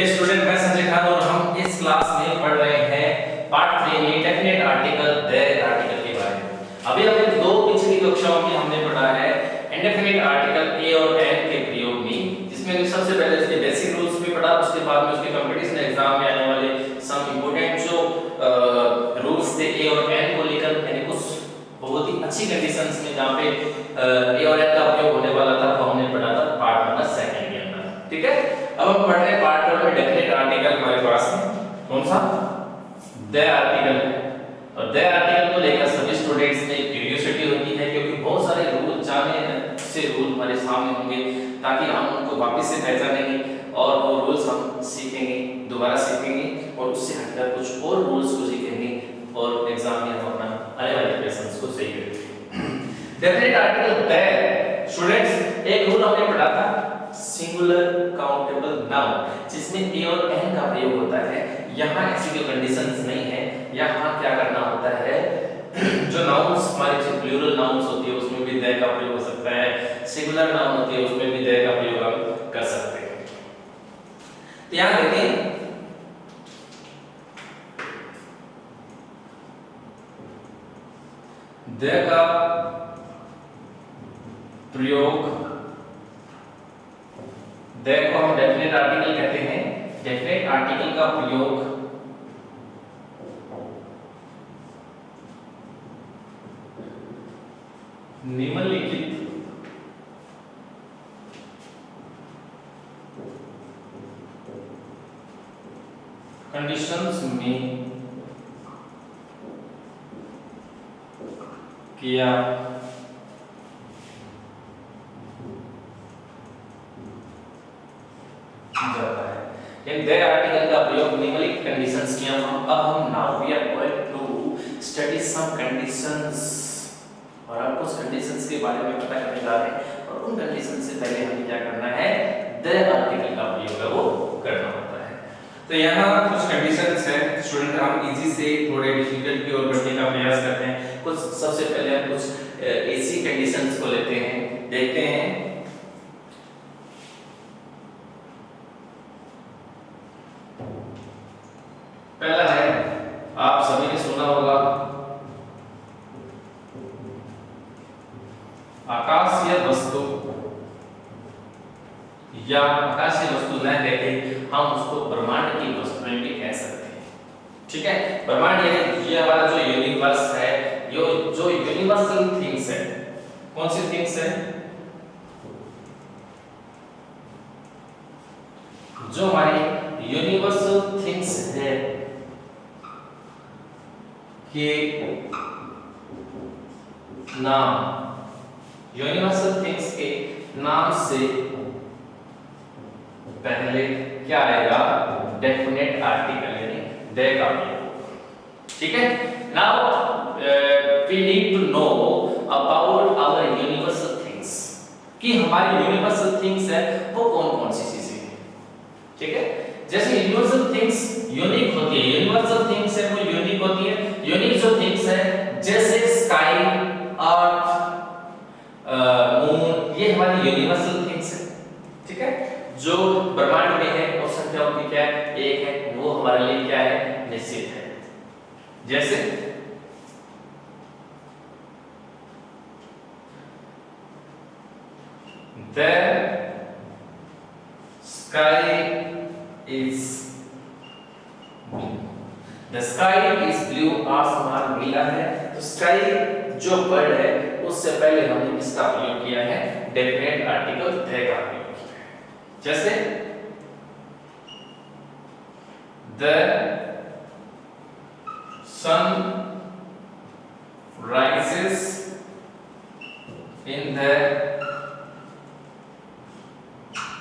Dear student, मैं संजय खान और हम इस क्लास में पढ़ रहे हैं पार्ट 3 में डेफिनेट आर्टिकल देयर आर्टिकल के बारे में। अभी हमने दो पिछली कक्षाओं में हमने पढ़ा है इंडेफिनिट आर्टिकल ए और एन के प्रयोग में, जिसमें सबसे पहले उसके बेसिक रूल्स में पढ़ा, उसके बाद में उसके कंपटीशन एग्जाम में आने वाले सम इंपॉर्टेंट जो रूल्स थे ए और एन को लेकर, यानी कुछ बहुत ही अच्छी कंडीशंस में जहां पे ए और एन का प्रयोग होने वाला था वो हमने पढ़ा था पार्ट नंबर 2 के अंदर। ठीक है, अब हम पढ़ रहे हैं पार्ट 1 में डेफिनेट आर्टिकल हमारे पास है कौन सा, द आर्टिकल है। और द आर्टिकल को लेकर सभी स्टूडेंट्स में क्यूरियोसिटी होती है, क्योंकि बहुत सारे रूल जाने से रूल हमारे सामने होंगे ताकि हम उनको वापस से पहचानेंगे और वो रूल्स हम सीखेंगे, दोबारा सीखेंगे और उससे हटकर कुछ और रूल्स को सीखेंगे और एग्जाम में हम अपना आने वाले क्वेश्चंस को सही करेंगे। डेफिनेट आर्टिकल द स्टूडेंट्स, एक रूल हमने पढ़ा था सिंगुलर काउंटेबल नाउन, जिसमें ए और एन का प्रयोग होता है। यहाँ ऐसी कोई कंडीशंस नहीं है, यहाँ क्या करना होता है, जो नाउन्स हमारे जो प्लूरल नाउन्स होती है उसमें भी द का प्रयोग हो सकता है, सिंगुलर नाउन होती है उसमें भी द का प्रयोग हम कर सकते हैं। तो यहाँ देखें द का प्रयोग, द को हम डेफिनेट आर्टिकल कहते हैं। डेफिनेट आर्टिकल का प्रयोग निम्नलिखित कंडीशंस में किया जाता है। इन द आर्टिकल का प्रयोग निम्नलिखित कंडीशंस किया। अब हम now we are going to study some conditions, और आपको उस कंडीशंस के बारे में पता करने जा रहे हैं। और उन कंडीशन से पहले हमें क्या करना है, द आर्टिकल का प्रयोग है वो करना होता है। तो यहाँ कुछ कंडीशंस है स्टूडेंट, हम इजी से थोड़े डिफिकल्ट की ओर बढ़ने का प्रयास करते हैं। कुछ सबसे पहले हम कुछ इजी कंडीशंस को लेते हैं, देखते हैं। पहला है, आप सभी ने सुना होगा, आकाशीय वस्तु या आकाशीय वस्तु न कहके हम उसको ब्रह्मांड की वस्तुएं भी कह सकते हैं। ठीक है, ब्रह्मांड यानी ये हमारा जो यूनिवर्स है, जो यूनिवर्सल थिंग्स है, कौन सी थिंग्स है, जो हमारी यूनिवर्सल थिंग्स है के नाम, यूनिवर्सल थिंग्स के नाम से पहले क्या आएगा, डेफिनेट आर्टिकल यानी द का प्रयोग। ठीक है, now we need to know about our universal things, कि हमारी यूनिवर्सल थिंग्स है वो कौन कौन सी चीजें हैं। ठीक है, जैसे यूनिवर्सल थिंग्स यूनिक होती है, यूनिवर्सल थिंग्स है वो यूनिक होती है। यूनिक जो थिंग्स है जैसे स्काई, अर्थ, मून, ये हमारी यूनिवर्सल थिंग्स है। ठीक है, जो ब्रह्मांड में है और संख्या उनकी क्या है, एक है, वो हमारे लिए क्या है, निश्चित है। जैसे the sky is blue, the sky is blue, आसमान नीला है। तो स्काई जो वर्ड है उससे पहले हमने किसका प्रयोग किया है, डेफिनेट आर्टिकल द का प्रयोग किया है। जैसे the sun rises in the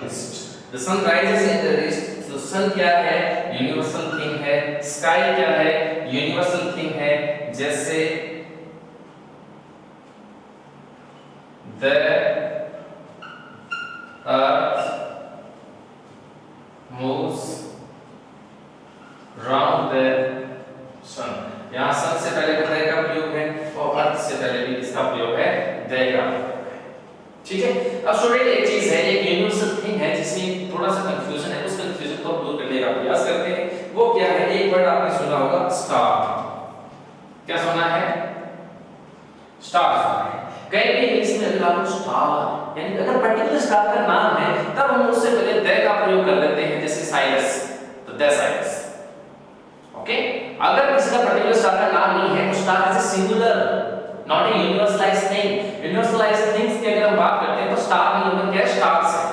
east, the sun rises in the east. तो सन क्या है, यूनिवर्सल थिंग है। स्काई क्या है, यूनिवर्सल थिंग है। जैसे the earth moves round the sun, यहाँ sun से पहले the का प्रयोग है और earth से पहले भी इसका प्रयोग है, the का प्रयोग है। ठीक है, अब स्टूडेंट एक चीज है, एक यूनिवर्सल थिंग है जिसमें थोड़ा सा कंफ्यूजन है, उस कंफ्यूजन को दूर करने अभ्यास करते हैं। वो क्या है, एक वर्ड आपने सुना होगा स्टार। क्या सुना है? स्टार सुना है। कहीं भी इंग्लिश में अगर आपको स्टार यानी अगर पर्टिकुलर स्टार का नाम है तब हम उससे पहले द का प्रयोग कर लेते हैं, जैसे साइरस तो द साइरस। ओके, अगर किसी का पर्टिकुलर स्टार का नाम नहीं है तो star is a singular, not a universalized thing. Universalized things की अगर हम बात करते हैं तो स्टार नहीं होगा, क्या स्टार्स है।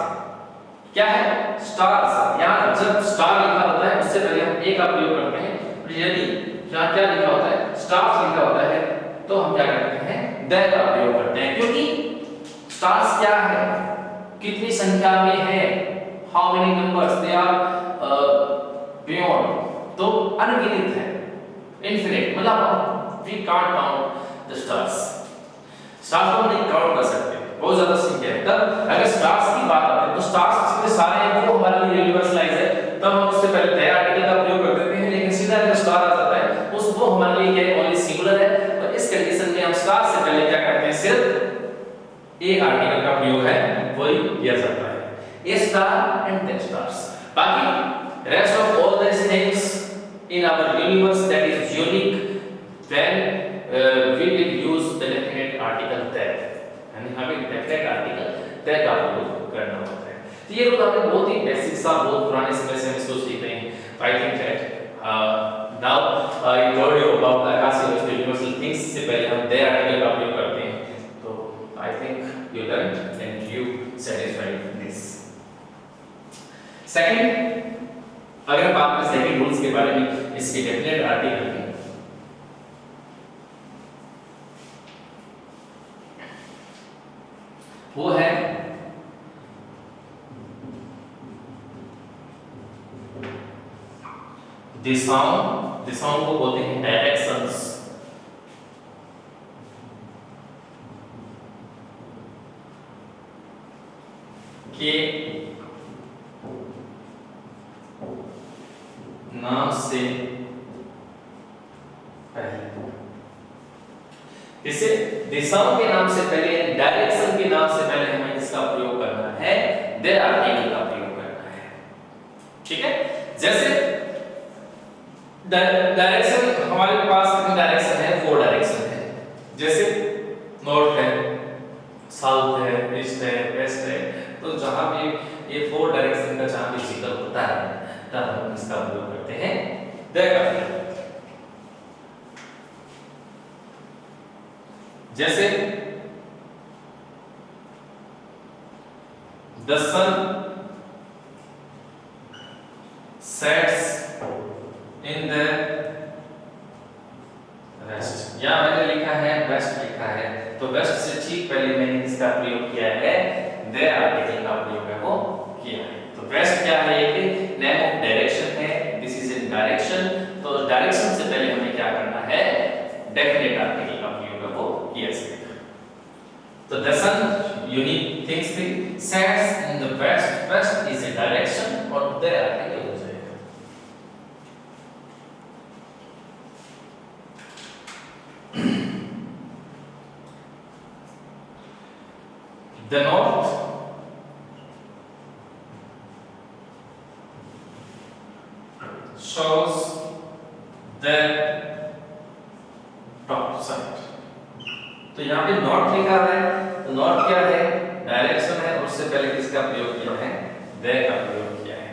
क्या है? स्टार्स। यहां जब स्टार लिखा होता है उससे पहले हम ए का प्रयोग करते हैं, और यदि यहां क्या लिखा होता है, स्टार्स लिखा होता है, तो हम क्या करते हैं, द का प्रयोग करते हैं। क्योंकि स्टार्स क्या है, कितनी संख्या में है, how many numbers they are beyond, तो अनगिनत है, इनफिनिट, मतलब we can't count the stars. Stars को हम नहीं काउंट कर सकते, बहुत ज्यादा संख्या है। तब अगर स्टार्स की बात आती है तो स्टार्स जितने सारे हैं वो हमारे लिए यूनिवर्सलाइज है, तब हम उससे पहले द आर्टिकल का प्रयोग कर देते हैं। लेकिन सीधा अगर स्टार आ जाता है उस वो हमारे लिए क्या है, ओनली सिंगुलर है, और इस कंडीशन में हम स्टार से पहले क्या करते हैं, सिर्फ ए आर्टिकल का प्रयोग है वही किया जाता है, ए स्टार एंड द स्टार्स। बाकी rest of all this things in our universe that is unique, then we will use the definite article that, यानी हमें definite article that का प्रयोग करना होता है। तो ये लोग आपने बहुत ही बेसिक सा, बहुत पुराने समय से हम इसको सीख रहे हैं। I think that now I told you about the Akashic universal things से पहले हम the article का प्रयोग करते हैं, तो I think you learned and you satisfied this. Second, अगर हम बात करें सेकंड रूल्स के बारे में इसके डेफिनेट आर्टिकल के, वो है दिशाओं को बोलते हैं डायरेक्शंस। के नाम से पहले, इसे दिशाओं के नाम से पहले, डायरेक्शन के नाम से पहले हमें इसका प्रयोग करना है, द आर्टिकल का प्रयोग करना है। ठीक है, जैसे डायरेक्शन हमारे पास कितने डायरेक्शन है, 4 डायरेक्शन है। जैसे नॉर्थ है, साउथ है, ईस्ट है, वेस्ट है, तो जहां भी ये 4 डायरेक्शन का जहां भी जिक्र होता है तब हम इसका प्रयोग करते हैं द का। जैसे the sun sets in the west, यहां मैंने लिखा है वेस्ट लिखा है, तो वेस्ट से ठीक पहले मैंने इसका प्रयोग किया है, द आर्टिकल का प्रयोग है वो किया है। तो वेस्ट क्या है, एक नेम ऑफ डायरेक्शन है, दिस इज इन डायरेक्शन, तो डायरेक्शन से पहले हमें क्या करना है, डेफिनेट आर्टिकल का प्रयोग है वो किया जाएगा। तो द सन यूनिक थिंग्स थी, sets in the west, west is in direction और द आर्टिकल हो जाएगा। The north shows the top side, तो यहाँ पे नॉर्थ लिखा है, तो नॉर्थ क्या है, डायरेक्शन है, उससे पहले किसका प्रयोग किया है, द का प्रयोग किया है।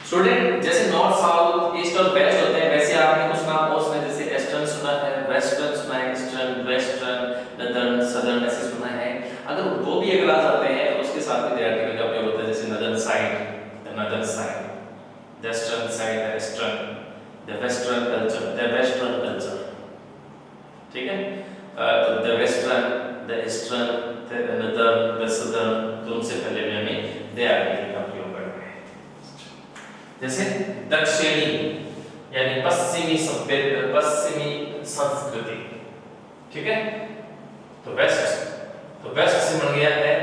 स्टूडेंट, जैसे नॉर्थ साउथ ईस्ट और वेस्ट होते हैं, वैसे आपने कुछ नाम उसमें जैसे ईस्टर्न सुना है, वेस्टर्न सुना है, ईस्टर्न, वेस्टर्न, नॉर्दर्न, सदर्न ऐसे सुना है। अगर वो भी अगर आ जाते हैं तो उसके साथ भी द आर्टिकल का प्रयोग होता है, जैसे northern side, the northern side, the eastern side, the eastern, the western culture, the western culture, ठीक है, तो the western, the eastern, the northern, the southern, तो उनसे पहले भी हमें the आर्टिकल का प्रयोग करना है। जैसे दक्षिणी यानी पश्चिमी सभ्यता, पश्चिमी संस्कृति, ठीक है, तो वेस्ट, तो वेस्ट से बन गया है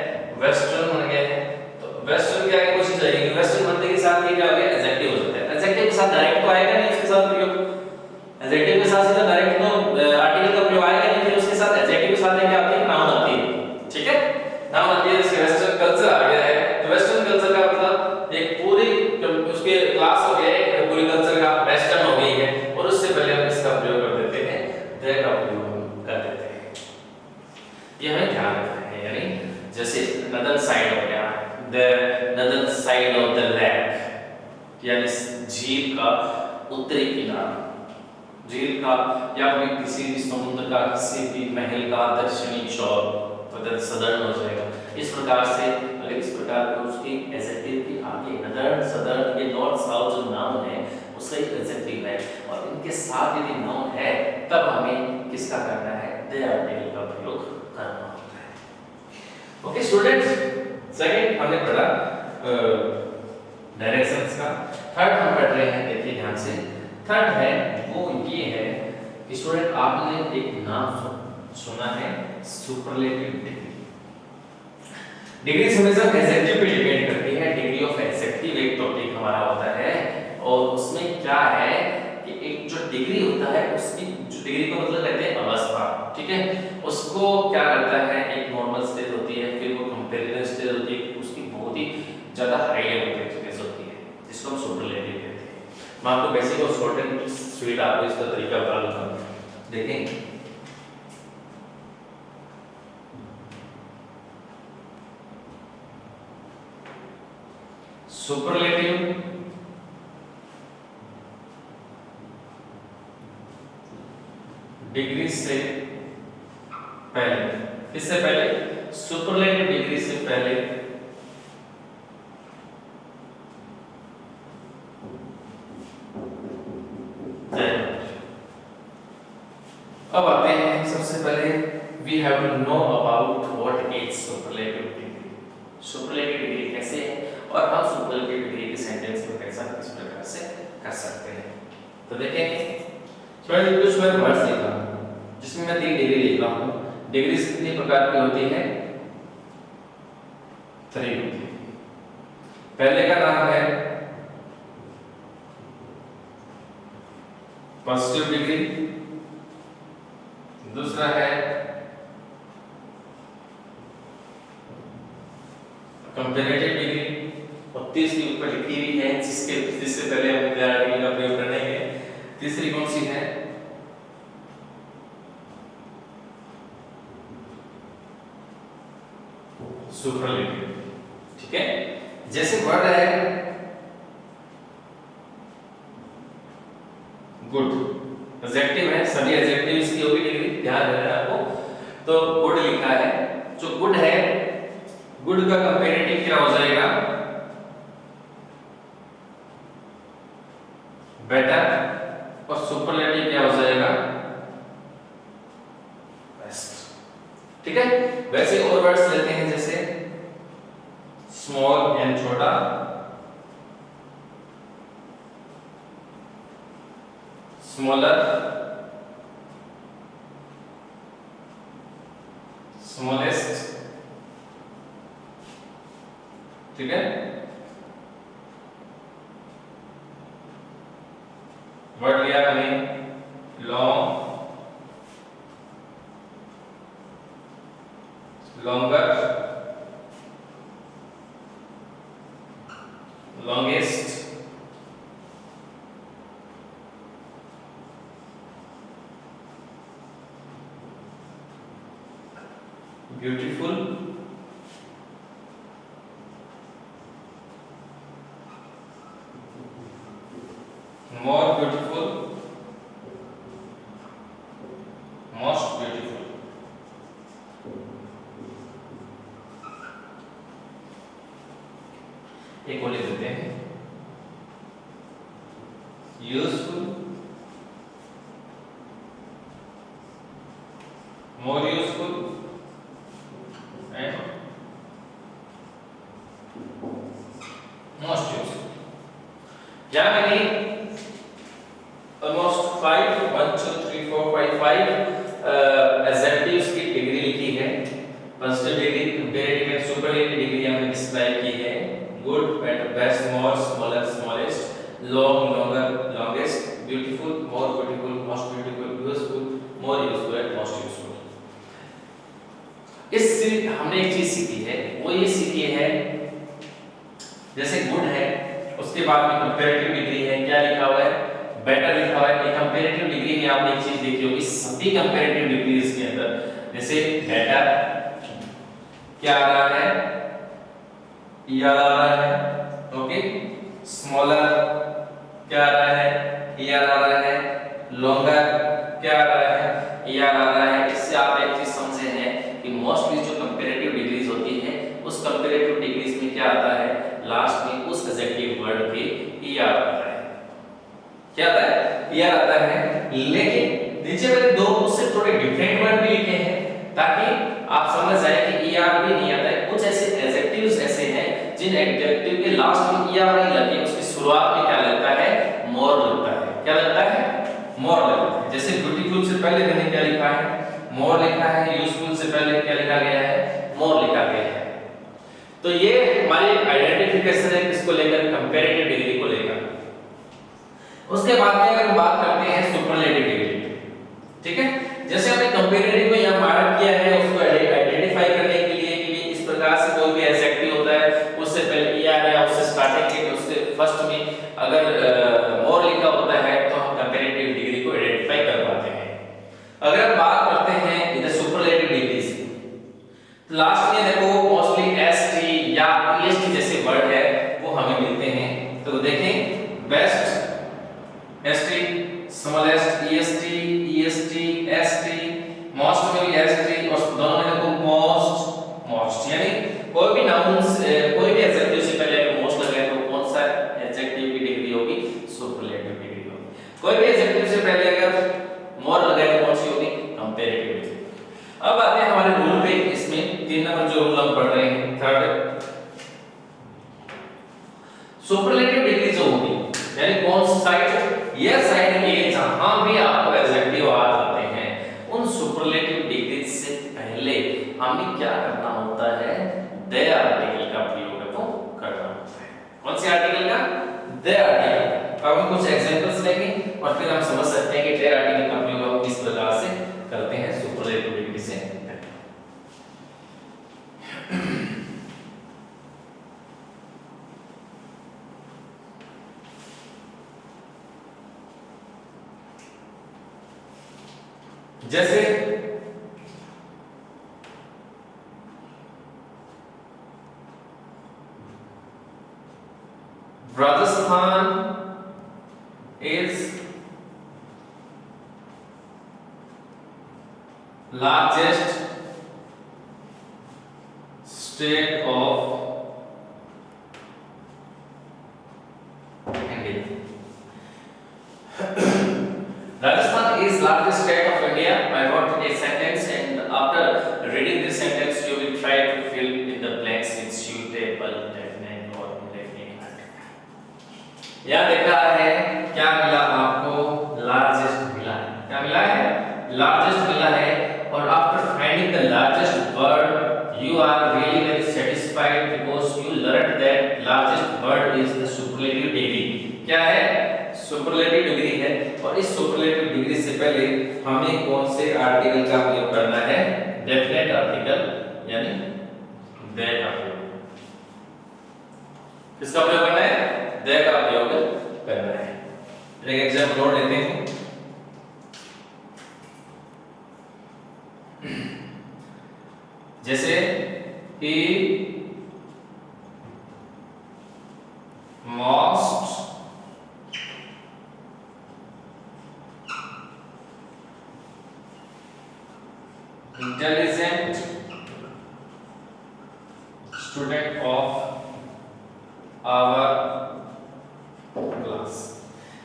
वेस्टर्न, बन गया है, तो वेस्टर्न क्या है, कोई चीज आएगी, वेस्टर्न बनने के साथ ये क्या हो गया, एडजेक्टिव हो जाता है। एडजेक्टिव के साथ डायरेक्ट तो आएगा नहीं, उसके साथ प्रयोग, एडजेक्टिव के साथ सीधा डायरेक्ट तो आर्टिकल का प्रयोग आएगा नहीं, फिर उसके साथ एडजेक्टिव के साथ क्या आती है, नाउन आती है। ठीक है, नाउन आती है, जैसे वेस्टर्न कल्चर आ गया है, तो वेस्टर्न कल्चर का मतलब एक पूरी उसके क्लास यानी झील का उत्तरी किनारा, झील का या फिर किसी भी समुद्र का किसी भी महल का दक्षिणी छोर, तो सदर्न हो जाएगा। इस प्रकार से अगर इस प्रकार का उसकी एडजेक्टिव के आगे नदर्न सदर्न ये नॉर्थ साउथ जो नाउन है उसका एक एडजेक्टिव है, और इनके साथ यदि नाउन है तब हमें किसका करना है, दे आर्टिकल का प्रयोग करना होता है। ओके स्टूडेंट्स, सेकंड हमने पढ़ा डायरेक्शंस का। थर्ड हम पढ़ रहे हैं, देखिए ध्यान से। थर्ड है वो ये है कि स्टूडेंट आपने एक नाम सुना है सुपरलेटिव डिग्री। डिग्री हमेशा एडजेक्टिव पे डिपेंड करती है। डिग्री ऑफ एडजेक्टिव एक टॉपिक हमारा होता है, और उसमें क्या है कि एक जो डिग्री होता है उसकी जो डिग्री का मतलब कहते हैं अवस्था, ठीक है, उसको क्या करता है, एक नॉर्मल स्टेज होती है, फिर वो कंपैरिजन स्टेज होती है, उसकी बहुत ही ज्यादा हाई लेवल की स्टेज होती है जिसको हम सुपरलेटिव कहते हैं। मैं आपको बेसिक और शॉर्ट एंड स्वीट आपको इसका तरीका बता दूंगा, देखें। सुपरलेटिव डिग्री से पहले, इससे पहले सुपरलेटिव डिग्री से पहले अब आते हैं सबसे पहले we have to know about what is superlative degree. Superlative degree कैसे है और हम सुपरलेटिव डिग्री के सेंटेंस में कैसा किस प्रकार से कर सकते हैं। तो देखें स्टूडेंट, कुछ मैं वर्ड्स लिखा जिसमें मैं 3 डिग्री लिख रहा हूं। डिग्री कितनी प्रकार की होती है, 3 होती है। पहले का नाम है पॉजिटिव डिग्री, दूसरा है कंपैरेटिव डिग्री, और तीसरी ऊपर लिखी हुई है जिससे पहले हम आर्टिकल का प्रयोग करने हैं। तीसरी कौन सी है, सुपरलेटिव, ठीक है। जैसे वर्ड है गुड, एडजेक्टिव है, सभी एडजेक्टिव्स की होगी डिग्री, ध्यान देना आपको। तो गुड लिखा है, जो गुड है, गुड का कंपैरेटिव क्या हो जाएगा, बेटर, और सुपरलेटिव क्या हो जाएगा, बेस्ट, ठीक है। वैसे और वर्ड्स लेते हैं जैसे स्मॉल यानी छोटा, स्मॉलर, स्मॉलेस्ट, ठीक है। वर्ड लिया हमने long, longer, longest, beautiful, more beautiful, most beautiful। एक और लिख देते हैं useful, more useful and most useful। क्या मैंने almost 5 1 2 3 4 5 5 एडजेक्टिव्स की डिग्री लिखी है। Positive degree, comparative and superlative degree हमने डिस्क्राइब की है। Good, better, best, more, smaller, smallest, long, longer, longest, beautiful, more beautiful, most beautiful, useful, more useful and most useful. इससे हमने एक चीज सीखी है, वो ये सीखी है जैसे गुड है उसके बाद में कंपैरेटिव डिग्री है, क्या लिखा हुआ है, बेटर लिखा हुआ है। कंपैरेटिव डिग्री में आपने एक चीज देखी होगी, सभी कंपैरेटिव डिग्रीज के अंदर जैसे बेटर क्या आ रहा है, याद आ रहा है, ओके, स्मॉलर क्या आ रहा है, ER आ रहा है, longer क्या आ रहा है, ER आ रहा है। इससे आप एक चीज समझे हैं कि मोस्टली जो कंपैरेटिव डिग्रीज होती है उस कंपैरेटिव डिग्रीज में क्या आता है, लास्ट में उस एडजेक्टिव वर्ड के ER आता है। क्या आता है, ER आता है। लेकिन नीचे वाले दो उससे थोड़े डिफरेंट वर्ड भी लिखे हैं ताकि आप समझ जाए कि ER भी नहीं आता है। कुछ ऐसे एडजेक्टिव्स ऐसे हैं जिन एडजेक्टिव के लास्ट में ER नहीं लगे, उसकी शुरुआत में क्या लगता है, मोर लगता है। क्या लगता है, मोर लगता है। जैसे ब्यूटीफुल से पहले मैंने क्या लिखा है, मोर लिखा है। यूजफुल से पहले क्या लिखा गया है, मोर लिखा गया है। तो ये हमारी आइडेंटिफिकेशन है किसको लेकर, कंपैरेटिव डिग्री को लेकर। उसके बाद में अगर हम बात करते हैं सुपरलेटिव डिग्री, ठीक है। जैसे हमने कंपैरेटिव में यहां मार्क किया है उसको आइडेंटिफाई करने के लिए कि इस प्रकार से कोई भी एडजेक्टिव होता है उससे पहले ER या उससे स्टार्टिंग के उससे फर्स्ट में अगर मोर लिखा होता है तो हम कंपैरेटिव डिग्री को आइडेंटिफाई कर पाते हैं। अगर हम बात करते हैं इधर सुपरलेटिव डिग्री से, तो लास्ट में देखो मोस्टली ST या EST जैसे वर्ड है वो हमें मिलते हैं। तो देखें best, ST, smallest, EST, ST, most में भी ST और दोनों में देखो मोस्ट यानी कोई भी नाउन कोई भी एडजेक्टिव से पहले अगर मोस्ट लगे तो कौन सा एडजेक्टिव की डिग्री होगी, सुपरलेटिव डिग्री होगी। कोई भी एडजेक्टिव से पहले अगर मोर लगे तो कौन सी होगी, कंपैरेटिव डिग्री। अब आते हैं हमारे रूल पे। इसमें 3 नंबर जो रूल हम पढ़ रहे हैं, थर्ड, सुपरलेटिव डिग्री जो होगी यानी कौन सी साइड, ये साइड में जहां भी आपको एडजेक्टिव आ जाते हैं उन सुपरलेटिव डिग्री से पहले हमें क्या करना होता है, दे आर्टिकल का प्रयोग तो करना होता है। कौन से आर्टिकल का, दे आर्टिकल। अब हम कुछ एग्जांपल्स लेंगे और फिर हम समझ सकते हैं कि दे आर्टिकल का प्रयोग हम किस प्रकार से करते हैं सुपरलेटिव डिग्री से। जैसे Rajasthan is largest state of India. Rajasthan is largest state of India. I wrote a sentence and after reading this sentence you will try to fill in the blanks with suitable definite or indefinite. यहाँ देखा है क्या मिला आपको, largest मिला है। क्या मिला है, लार्जेस्ट मिला है। और after finding the largest word you are really very satisfied because you learn that largest word is the superlative degree. क्या है, सुपरलेटिव डिग्री है। और इस सुपरलेटिव डिग्री से पहले हमें कौन से आर्टिकल का प्रयोग करना है, डेफिनेट आर्टिकल यानी दैट का प्रयोग। किसका प्रयोग करना है, दैट का प्रयोग करना है। एक एग्जांपल और लेते हैं। जैसे he most intelligent student of our class.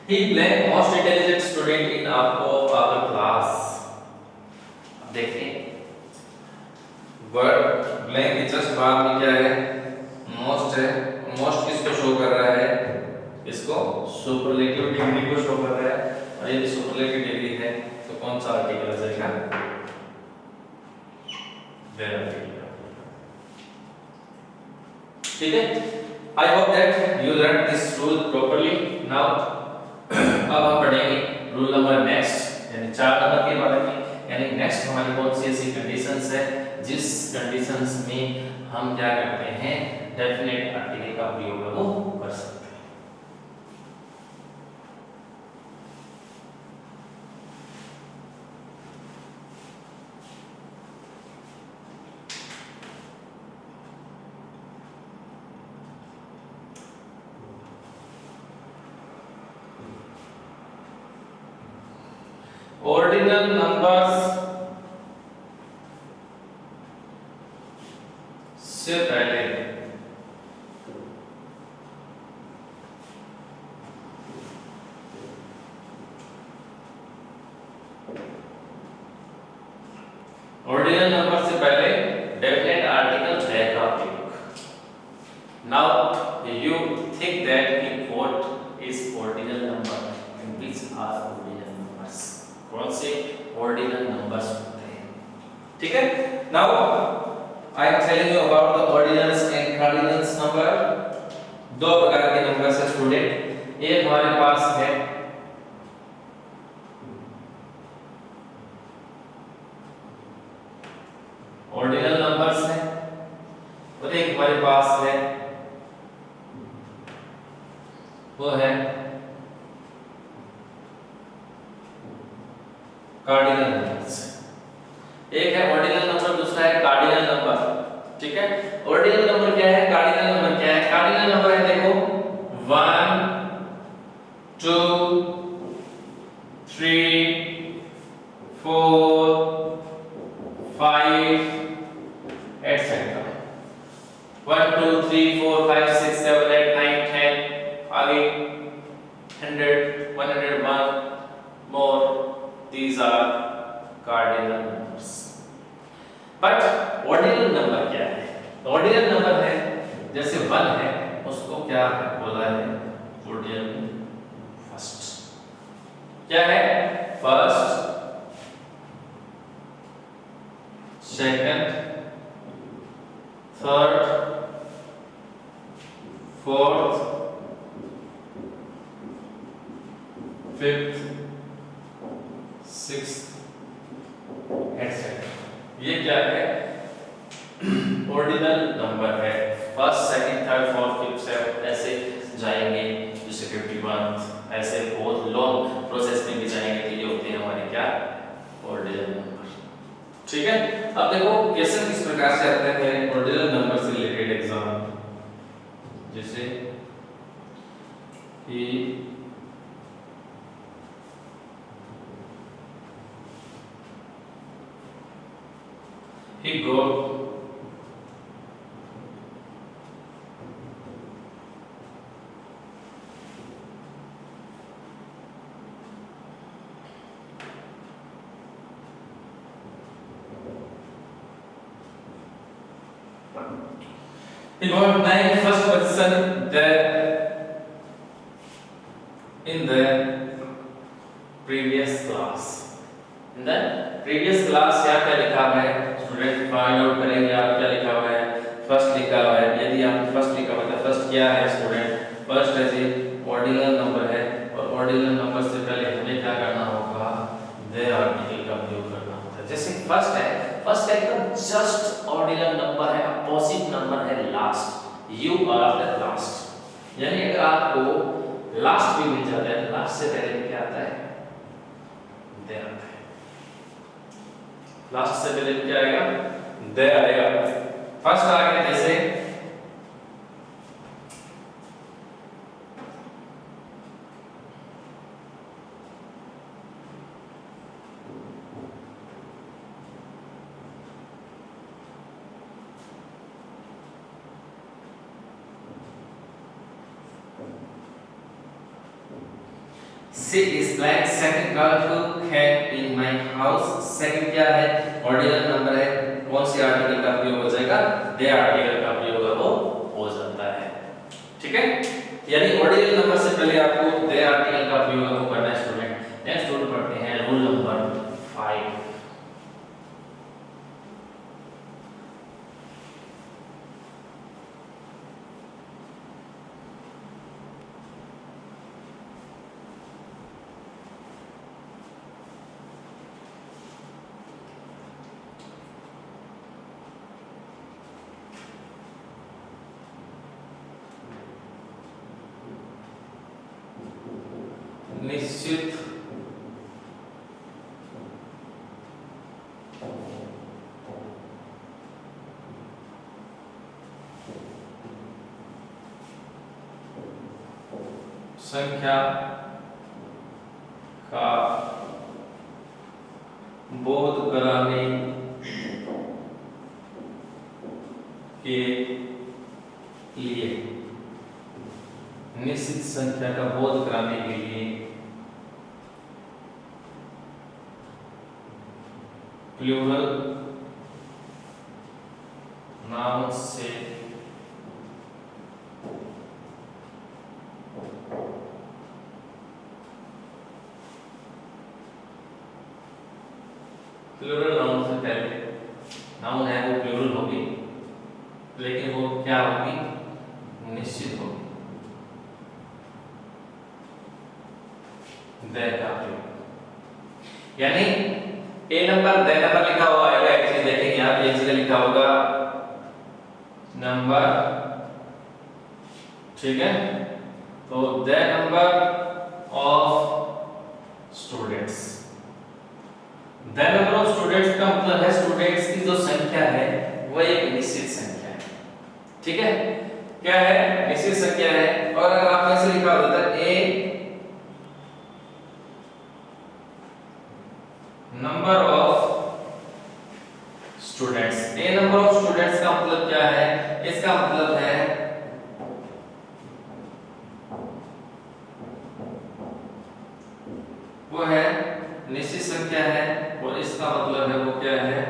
He blank most intelligent student in our class. देखिए वर्ड ब्लैंक के जस्ट बाद में क्या है, मोस्ट है। मोस्ट किसको शो कर रहा है, इसको सुपरलेटिव डिग्री को शो कर रहा है। और यदि सुपरलेटिव डिग्री है तो कौन सा आर्टिकल आ जाएगा, वेर आर्टिकल। ठीक है, I hope that you learn this rule properly. Now अब हम पढ़ेंगे रूल नंबर नेक्स्ट यानी 4 नंबर के बारे में। यानी नेक्स्ट हमारी कौन सी ऐसी कंडीशंस है जिस कंडीशंस में हम क्या करते हैं, डेफिनेट आर्टिकल का प्रयोग वो कर सकते हैं। ऑर्डिनल नंबर्स से पहले ऑर्डिनल नंबर से पहले डेफिनेट आर्टिकल है का प्रयोग। Now you think that what is ordinal number and which are ordinal numbers, कौन से ऑर्डिनल नंबर्स होते हैं, ठीक है। Now I am telling you about the ordinals and cardinals number. दो प्रकार के नंबर है स्टूडेंट। एक हमारे पास है ऑर्डिनल नंबर्स है और एक हमारे पास है वो है कार्डिनल नंबर्स। एक है ऑर्डिनल नंबर, दूसरा है कार्डिनल नंबर, ठीक है। ऑर्डिनल नंबर क्या है, कार्डिनल नंबर क्या है? कार्डिनल नंबर है देखो 1 2 3 4 5 etc. 1 2 3 4 5 6 7 8 9 10 आगे 100 101 more, these are cardinal numbers. But ordinal number क्या है? ordinal number है जैसे 1 है उसको क्या बोला है? ordinal first। क्या है? first, second, third, fourth, fifth, sixth etc. ये क्या है? ऑर्डिनल नंबर है। First, second, third, fourth, fifth, seventh ऐसे जाएंगे, जैसे 51 ऐसे बहुत लॉन्ग प्रोसेस में भी जाएंगे तो ये होते हैं हमारे क्या? ऑर्डिनल नंबर, ठीक है। अब देखो क्वेश्चन किस प्रकार से आते हैं ऑर्डिनल नंबर से रिलेटेड एग्जाम, जैसे कि he got he got 9 first position there in the previous class। in the previous class यहाँ क्या लिखा है स्टूडेंट? फाइंड आउट करेंगे आप क्या लिखा हुआ है? फर्स्ट लिखा हुआ है। यदि आपने फर्स्ट लिखा हुआ है तो फर्स्ट क्या है स्टूडेंट? फर्स्ट ऐसे ऑर्डिनल नंबर है और ऑर्डिनल नंबर से पहले हमें क्या करना होगा? दे आर्टिकल का प्रयोग करना होता है। जैसे फर्स्ट है, फर्स्ट एकदम जस्ट ऑर्डिनल नंबर है, अपोजिट नंबर है last, you are the last. यानी अगर आपको लास्ट भी मिल जाता है, लास्ट से पहले क्या आता है? दे आता है। लास्ट से पहले क्या आएगा? दे आएगा। फर्स्ट आ गया जैसे She is like second girl who came in my house। Second क्या है? ऑर्डिनल नंबर है। कौन सी आर्टिकल का प्रयोग हो जाएगा? दे आर्टिकल का प्रयोग वो हो जाता है, ठीक है। यानी ऑर्डिनल नंबर से पहले आपको दे आर्टिकल का प्रयोग वो करना है स्टूडेंट। नेक्स्ट रूल पढ़ते हैं, रूल नंबर 5। निश्चित संख्या का बोध कराने के लिए, निश्चित संख्या का बोध कराने के लिए प्लूरल नाउन से प्लूरल नाउन से पहले नाउन है वो प्लूरल होगी, लेकिन वो क्या होगी, निश्चित होगी। द का प्रयोग, यानी ए नंबर द नंबर लिखा हुआ आएगा, एक चीज देखेंगे आप, एक जगह लिखा होगा नंबर, ठीक है, तो the number of students, the number of students का मतलब है स्टूडेंट्स की जो संख्या है वो एक निश्चित संख्या है, ठीक है, क्या है, निश्चित संख्या है। और अगर आपने ऐसे लिखा होता है a number of students, a number of students का मतलब क्या है, इसका मतलब है वो है निश्चित संख्या है, और इसका मतलब है वो क्या है,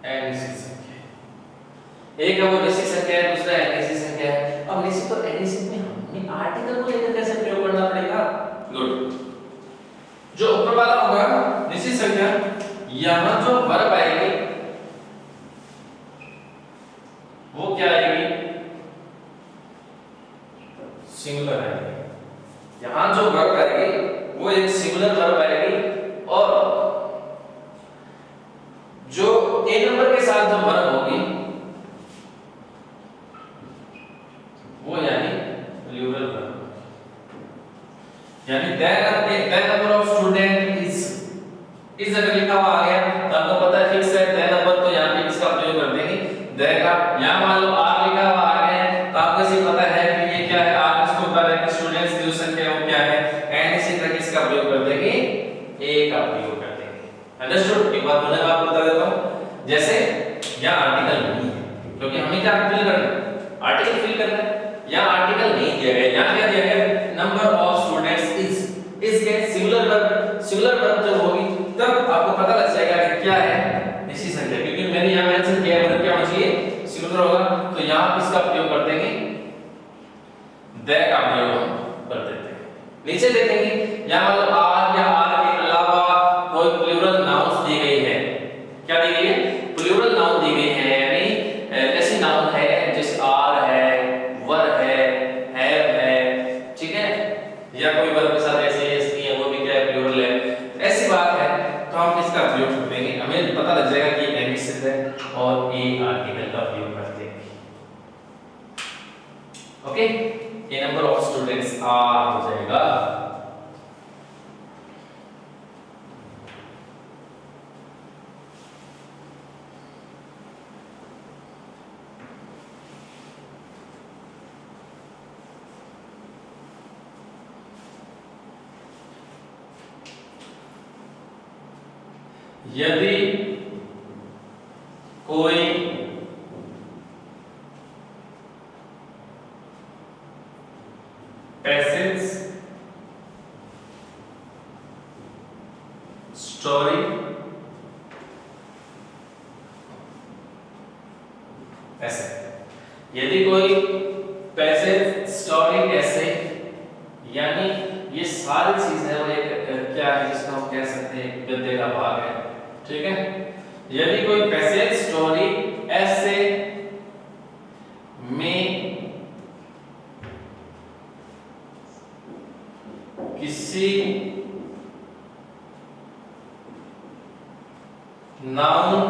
अनिश्चित संख्या। एक है वो निश्चित संख्या है, दूसरा अनिश्चित संख्या है। अब निश्चित और अनिश्चित में हमें आर्टिकल को लेकर कैसे प्रयोग करना पड़ेगा, गुड, जो ऊपर वाला होगा निश्चित संख्या, यहां जो वर्ब आएगी वो क्या आएगी, सिंगुलर आएगी, यहां जो वर्ब आएगी वो एक सिंगुलर वर्ब आएगी, और जो ए नंबर के साथ जो वर्ब होगी वो यानी प्लूरल वर्ब, यानी the number of student is अगर लिखा हुआ आ गया तो आपको पता है फिक्स है द नंबर, तो यहां पे इसका प्रयोग कर देंगे द का। यहां मान लो आर लिखा हुआ आ गया है तो आपको इसे पता है कि ये क्या है, आर किसको बता रहा है कि स्टूडेंट्स की जो संख्या है वो क्या है, एंड इसी तरह किसका प्रयोग कर देंगे, ए का प्रयोग कर देंगे। अंडरस्टूड। एक बात बोलने का आपको बता देता हूं, जैसे यहां आर्टिकल नहीं है क्योंकि हमें क्या फिल करना है, आर्टिकल फिल करना है, यहां आर्टिकल नहीं दिया गया, यहां क्या दिया गया, नंबर ऑफ स्टूडेंट्स इज के सिंगुलर वर्ब जब होगी तब आपको पता लग जाएगा कि क्या है निश्चित संख्या, क्योंकि मैंने यहां मेंशन किया है क्या होना चाहिए, सिंगुलर होगा, तो यहां इसका प्रयोग कर देंगे, द का प्रयोग हम कर देते हैं। नीचे देखेंगे यहां मतलब आर या आर के अलावा कोई प्लूरल नाउन्स दी गई है, क्या दी गई है, प्लूरल नाउन दी गई है, यानी ऐसी नाउन है जैसे आर है, वर है, हैव है, ठीक है, या कोई वर्ब के साथ ऐसे नहीं है वो भी क्या है, प्लूरल है, ऐसी बात है तो हम इसका प्रयोग कर देंगे, हमें पता लग जाएगा कि ये निश्चित है और ए आर्टिकल का प्रयोग कर देंगे। Okay, a number of students are हो जाएगा। यदि कोई पैसेज स्टोरी ऐसे, यदि कोई पैसेज स्टोरी ऐसे, यानी ये सारी चीज है वो एक क्या है जिसको हम कह सकते हैं एक गद्य का भाग है, ठीक है, यदि कोई पैसेज स्टोरी ऐसे में किसी नाउन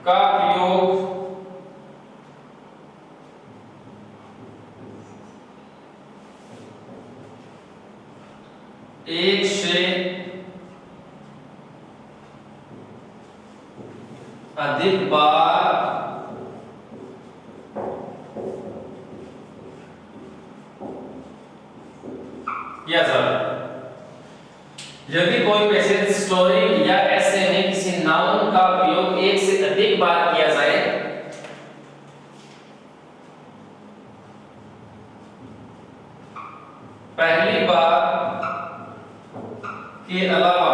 का प्रयोग एक से अधिक बार यदि कोई पैसेज स्टोरी या ऐसे में किसी नाउन का प्रयोग एक से अधिक बार किया जाए, पहली बार के अलावा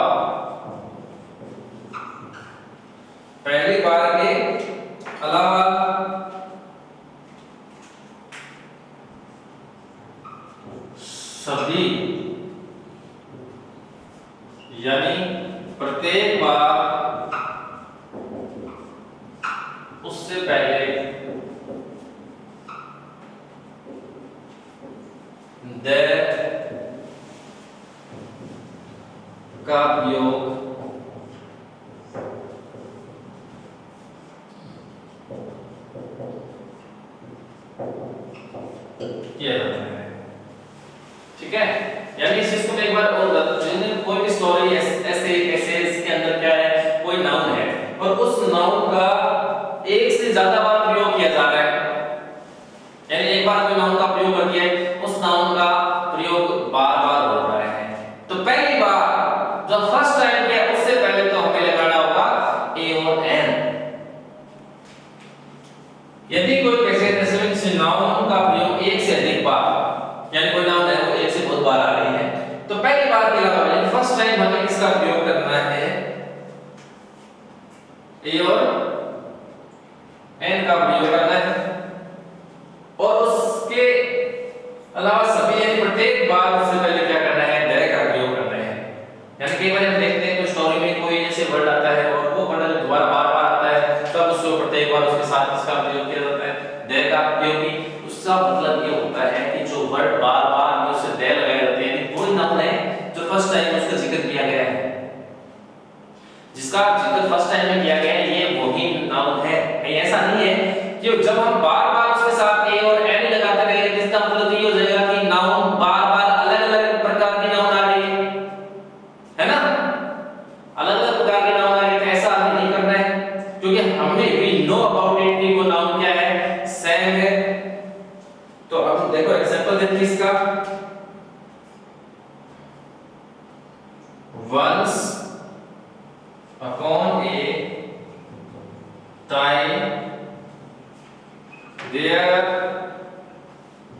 सभी, यानी प्रत्येक बार उससे पहले द का प्रयोग किया जाता है। ठीक है, यानी इस चीज को एक बार और कोई भी स्टोरी ऐसे के अंदर क्या है, कोई नाउन है और उस नाउन का एक से ज्यादा बार प्रयोग किया जा रहा है, यानी एक बार कोई नाउन का प्रयोग कर दिया है, उस नाउन का प्रयोग बार बार हो रहा है, तो पहली बार जब फर्स्ट टाइम किया उससे पहले तो हमें लगाना होगा ए और एन। यदि कोई किसी नाउन का प्रयोग एक से अधिक बार, यानी कोई नाउन है वो एक से बहुत बार आ रही है, तो पहली बार के अलावा यानी फर्स्ट टाइम हमें इसका प्रयोग करना है ए और एन का प्रयोग करना है, और उसके अलावा सभी यानी प्रत्येक बार उससे पहले क्या करना है, द का प्रयोग करना है। यानी कई बार हम देखते हैं कोई स्टोरी में कोई ऐसे वर्ड आता है और वो वर्ड दोबारा बार बार आता है, तब उसको प्रत्येक बार उसके साथ इसका प्रयोग किया जाता है द का, क्योंकि उसका मतलब ये होता है कि जो वर्ड बार बार में उससे द लगाए जाते हैं, कोई नाउन है जो फर्स्ट टाइम उसका जिक्र किया गया है, जिसका जिक्र फर्स्ट टाइम में किया गया है, ये वही नाउन है। कहीं ऐसा नहीं है कि जब हम बार बार उसके साथ ए और एन लगाते रहेंगे, जिसका मतलब ये हो जाएगा कि नाउन बार बार अलग अलग प्रकार की नाउन आ रही है ना, अलग अलग प्रकार के नाउन आ रही है, तो ऐसा हमें नहीं करना है, क्योंकि हमें वी नो अबाउट इट कि वो नाउन क्या है, सैंग है। तो अब देखो एग्जांपल देखिए इसका, once upon a time there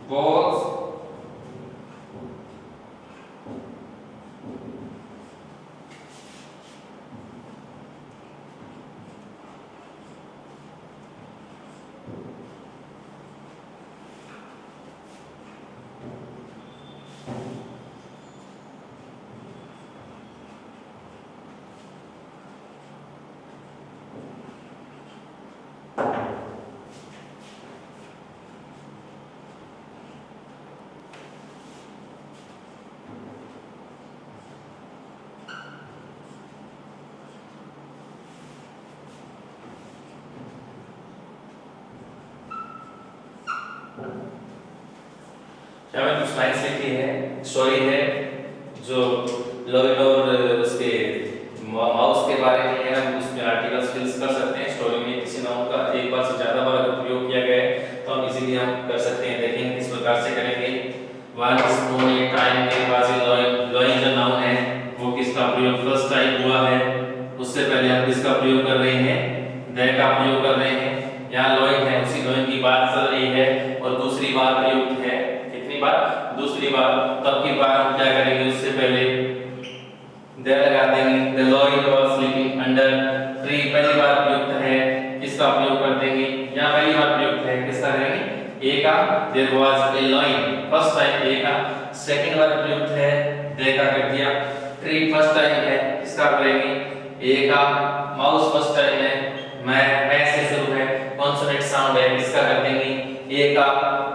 was क्या मैंने कुछ लाइन्स लिखी है, स्टोरी है जो लॉयड और उसके माउस के बारे में है, हम उसमें आर्टिकल्स फिल्स कर सकते हैं। स्टोरी में किसी नाउन का एक बार से ज्यादा बार अगर प्रयोग किया गया है तो हम इजीली हम कर सकते हैं। देखेंगे किस प्रकार से करेंगे। वंस अपॉन ए टाइम के पास लॉयड जो नाउन है वो किसका प्रयोग फर्स्ट टाइम हुआ है, उससे पहले हम किसका प्रयोग कर रहे हैं, द का प्रयोग कर रहे हैं। यहाँ लॉयड है, उसी लॉयड की बात चल रही है और दूसरी बार प्रयुक्त है, बार दूसरी बार, तब की बार हम क्या करेंगे, उससे पहले द लगा देंगे। The Lloyd was sleeping under tree, पहली बार प्रयुक्त है, किसका प्रयोग कर देंगे, यहां पहली बार प्रयुक्त है, किसका करेंगे, ए का। There was a Lloyd, first time A का, सेकंड बार प्रयुक्त है, द का कर दिया। ट्री फर्स्ट टाइम है, किसका करेंगे, ए का। माउस फर्स्ट टाइम है, मैं ऐसे शुरू है, कॉन्सोनेंट साउंड है, किसका कर देंगे, ए का।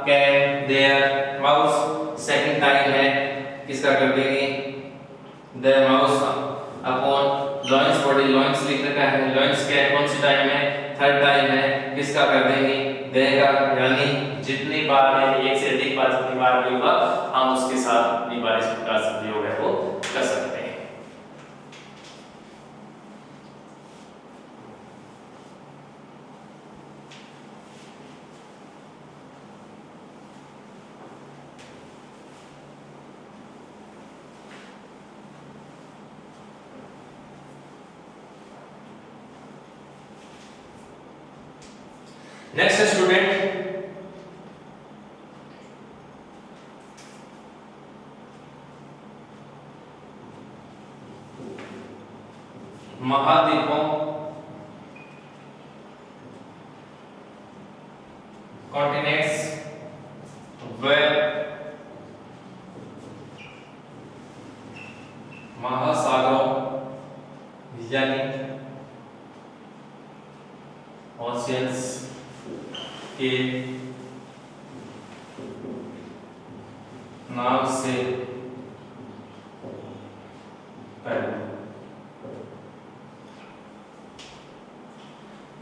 Can, there, mouse second time है, किसका कर देंगे, the mouse. Upon lions, body lions लिख रखा है, लॉइंस क्या है, कौन सी टाइम है, थर्ड टाइम है, किसका कर देंगे, द का। यानी जितनी बार है, एक से अधिक बार जितनी बार भी होगा हम उसके साथ अपनी बार इस प्रकार से प्रयोग है वो कर सकते हैं। नेक्स्ट स्टूडेंट, महाद्वीपों, कॉन्टिनेंट्स व महासागरों यानी ओशियंस के नाम से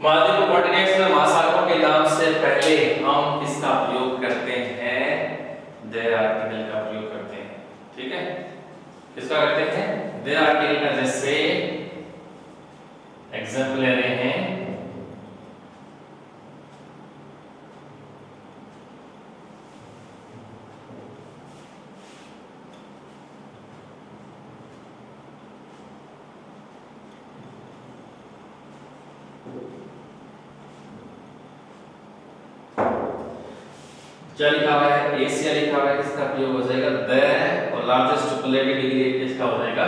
महाद्वीप कॉन्टिनेंट्स में महासागरों के नाम से पहले हम किसका प्रयोग करते हैं? देयर आर्टिकल का प्रयोग करते हैं। ठीक है, किसका करते हैं? देयर आर्टिकल का। जैसे एग्जांपल ले रहे हैं, क्या लिखा हुआ है? एशिया लिखा हुआ है, किसका प्रयोग हो जाएगा? द, और लार्जेस्ट पोलैरिटी डिग्री किसका हो जाएगा?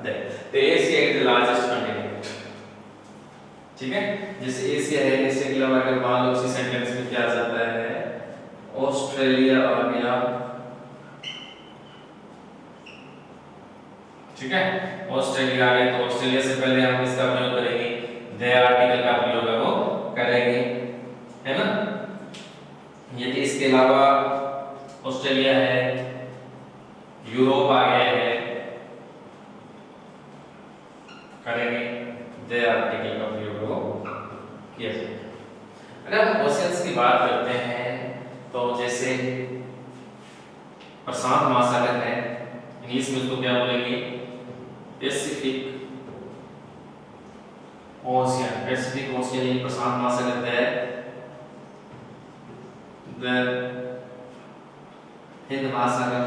द। तो Asia is the largest continent. ठीक है, जैसे एशिया है, एशिया के अलावा अगर मान लो उसी सेंटेंस में क्या आ जाता है, ऑस्ट्रेलिया आ गया। ठीक है, ऑस्ट्रेलिया आ गया, तो ऑस्ट्रेलिया से पहले हम इसका प्रयोग करेंगे, द आर्टिकल का प्रयोग है वो करेंगे, है ना। यदि इसके अलावा ऑस्ट्रेलिया है, यूरोप आ गया है, करेंगे द आर्टिकल का प्रयोग किया जाएगा। अगर हम ओशियंस की बात करते हैं तो जैसे प्रशांत महासागर है, इंग्लिश में उसको क्या बोलेंगे? Pacific ocean. पैसिफिक ओशियन प्रशांत महासागर है। हिंद महासागर,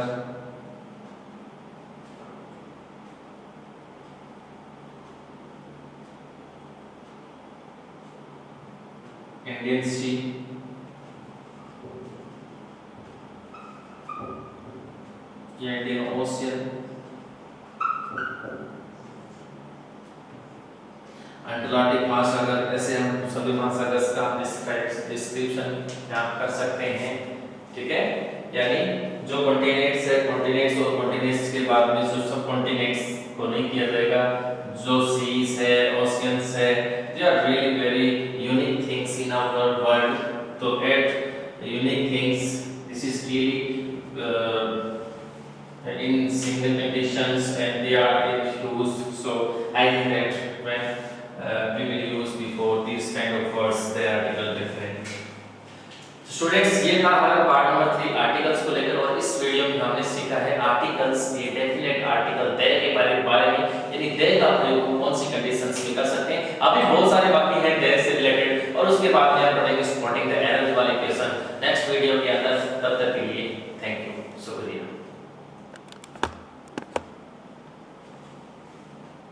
इंडियन सी, इंडियन ओशियन, अटलांटिक महासागर। ऐसे हम सभी महासागर का डिस्क्रिप्शन यहाँ कर सकते हैं। ठीक है, यानी जो कॉन्टिनेंट्स है, कॉन्टिनेंट्स और कॉन्टिनेंट्स के बाद में जो सब कॉन्टिनेंट्स को नहीं किया जाएगा, जो सीज है, ओशियंस है, they are really very unique things in our world. तो at unique things, this is really in single conditions and they are in use. So I think that when we will use before these kind of words, they are article different. Students, ये था हमारा part number 3 articles को लेकर, और इस video में हमने सीखा है आर्टिकल्स के डेफिनेट आर्टिकल दे के बारे में, यानी दे का प्रयोग हम कौन सी कंडीशंस में कर सकते हैं। अभी बहुत सारे बाकी हैं दे से रिलेटेड, और उसके बाद में हम पढ़ेंगे सपोर्टिंग द